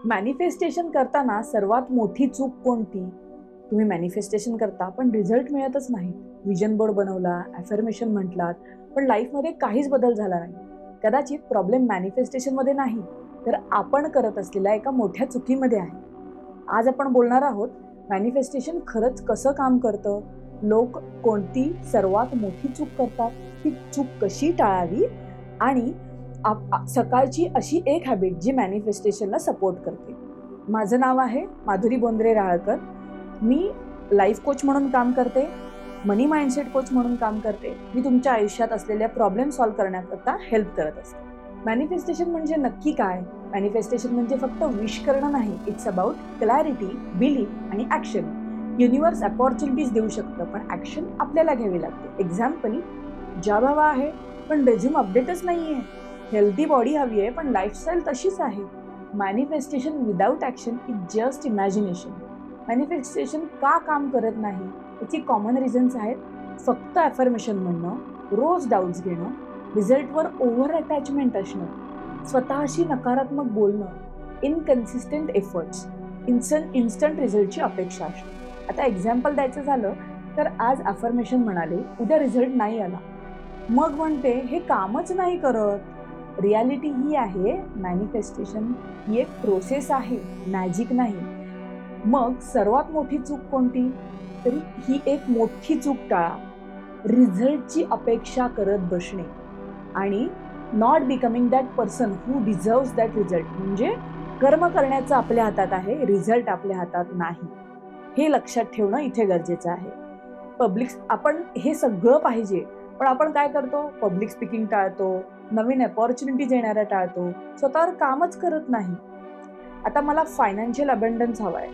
Manifestation करताना सर्वात मोठी चूक कोणती? तुम्ही मॅनिफेस्टेशन करता पण रिझल्ट मिळतच नाही. विजन बोर्ड बनवला, ॲफर्मेशन म्हटलात, पण लाईफमध्ये काहीच बदल झाला नाही. कदाचित प्रॉब्लेम मॅनिफेस्टेशनमध्ये नाही, तर आपण करत असलेल्या एका मोठ्या चुकीमध्ये आहे. आज आपण बोलणार आहोत मॅनिफेस्टेशन खरंच कसं काम करतं, लोक कोणती सर्वात मोठी चूक करतात, ती चूक कशी टाळावी आणि सकाळची अशी एक हॅबिट जी मॅनिफेस्टेशनला सपोर्ट करते. माझं नाव आहे माधुरी बोंद्रे राहळकर. मी लाईफ कोच म्हणून काम करते, मनी माइंडसेट कोच म्हणून काम करते. मी तुमच्या आयुष्यात असलेल्या प्रॉब्लेम सॉल्व्ह करण्याकरता हेल्प करत असते. मॅनिफेस्टेशन म्हणजे नक्की काय? मॅनिफेस्टेशन म्हणजे फक्त विश करणं नाही. इट्स अबाउट क्लॅरिटी, बिलीफ आणि ॲक्शन. युनिवर्स अपॉर्च्युनिटीज देऊ शकतं, पण ॲक्शन आपल्याला घ्यावी लागते. एक्झाम्पल, जॉब हवा आहे पण रेझ्यूम अपडेटच नाही आहे. हेल्दी बॉडी हवी आहे पण लाईफस्टाईल तशीच आहे. Manifestation without action is just imagination. Manifestation का काम करत नाही याची कॉमन रिझन्स आहेत. फक्त ॲफर्मेशन म्हणणं, रोज डाऊट्स घेणं, रिझल्टवर ओव्हर अटॅचमेंट असणं, स्वतःशी नकारात्मक बोलणं, इनकन्सिस्टंट एफर्ट्स, इन्स्टंट रिझल्टची अपेक्षा असणं. आता एक्झाम्पल द्यायचं झालं तर आज ॲफर्मेशन म्हणाले, उद्या रिझल्ट नाही आला, मग म्हणते हे कामच नाही करत. रियालिटी ही आहे, मॅनिफेस्टेशन ही एक प्रोसेस आहे, मॅजिक नाही. मग सर्वात मोठी चूक कोणती? तरी ही एक मोठी चूक टाळा. रिझल्टची अपेक्षा करत बसणे आणि not becoming that person who deserves that result. म्हणजे कर्म करण्याचं आपल्या हातात आहे, रिझल्ट आपल्या हातात नाही. हे लक्षात ठेवणं इथे गरजेचं आहे. आपण हे सगळं पाहिजे, पण आपण काय करतो? पब्लिक स्पीकिंग टाळतो, नवीन अपॉर्च्युनिटीज येणाऱ्या टाळतो, स्वतःवर कामच करत नाही. आता मला फायनान्शियल अबंडन्स हवा आहे,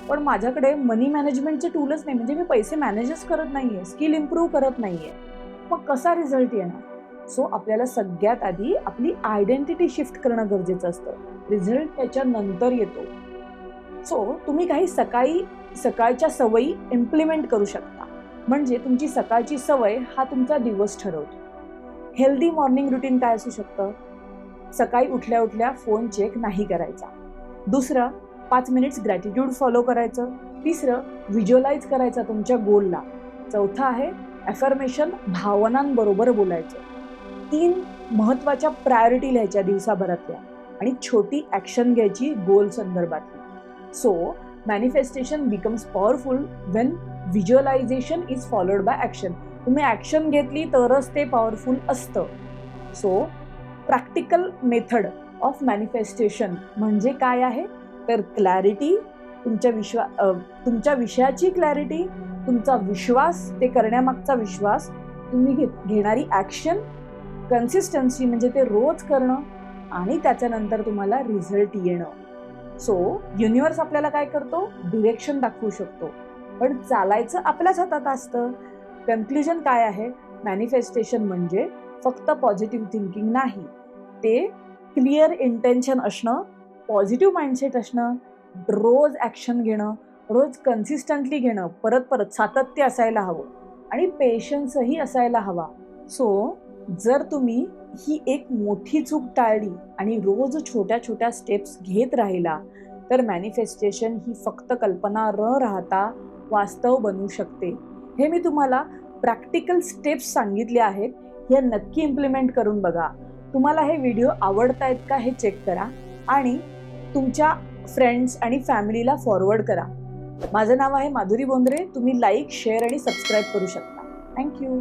पण माझ्याकडे मनी मॅनेजमेंटचे टूलच नाही. म्हणजे मी पैसे मॅनेजच करत नाहीये, स्किल इम्प्रूव्ह करत नाहीये. मग कसा रिझल्ट येणार? सो आपल्याला सगळ्यात आधी आपली आयडेंटिटी शिफ्ट करणं गरजेचं असतं. रिझल्ट त्याच्या नंतर येतो. सो तुम्ही काही सकाळच्या सवयी इम्प्लिमेंट करू शकता. म्हणजे तुमची सकाळची सवय हा तुमचा दिवस ठरवतो. हेल्दी मॉर्निंग रुटीन काय असू शकतं? सकाळी उठल्या उठल्या फोन चेक नाही करायचा. दुसरं, 5 मिनिट्स ग्रॅटिट्यूड फॉलो करायचं. तिसरं, व्हिज्युअलाइज करायचा तुमच्या गोलला. चौथं आहे ॲफर्मेशन, भावनांबरोबर बोलायचं. 3 महत्त्वाच्या प्रायोरिटी लिहायच्या दिवसाभरातल्या आणि छोटी ॲक्शन घ्यायची गोल संदर्भातली. So manifestation becomes powerful when visualisation is followed by action. तुम्ही ॲक्शन घेतली तरच ते पॉवरफुल असतं. So practical method of manifestation म्हणजे काय आहे? तर क्लॅरिटी, तुमच्या विषयाची क्लॅरिटी, तुमचा विश्वास, ते करण्यामागचा विश्वास, तुम्ही घेणारी ॲक्शन, कन्सिस्टन्सी म्हणजे ते रोज करणं आणि त्याच्यानंतर तुम्हाला रिझल्ट येणं. सो युनिवर्स आपल्याला काय करतो? डिरेक्शन दाखवू शकतो, पण चालायचं आपल्याच हातात असतं. कन्क्ल्युजन काय आहे? मॅनिफेस्टेशन म्हणजे फक्त पॉझिटिव्ह थिंकिंग नाही, ते क्लिअर इंटेन्शन असणं, पॉझिटिव्ह माइंडसेट असणं, रोज ॲक्शन घेणं, रोज कन्सिस्टंटली घेणं, परत सातत्य असायला हवं आणि पेशन्सही असायला हवा. सो जर तुम्ही ही एक मोठी चूक टाळली आणि रोज छोट्या छोट्या स्टेप्स घेत राहिला, तर मॅनिफेस्टेशन ही फक्त कल्पना न राहता वास्तव बनू शकते. हे मी तुम्हाला प्रॅक्टिकल स्टेप्स सांगितले आहेत, हे नक्की इम्प्लिमेंट करून बघा. तुम्हाला हे व्हिडिओ आवडतायत का हे चेक करा आणि तुमच्या फ्रेंड्स आणि फॅमिलीला फॉरवर्ड करा. माझं नाव आहे माधुरी बोंद्रे. तुम्ही लाईक, शेअर आणि सबस्क्राईब करू शकता. थँक्यू.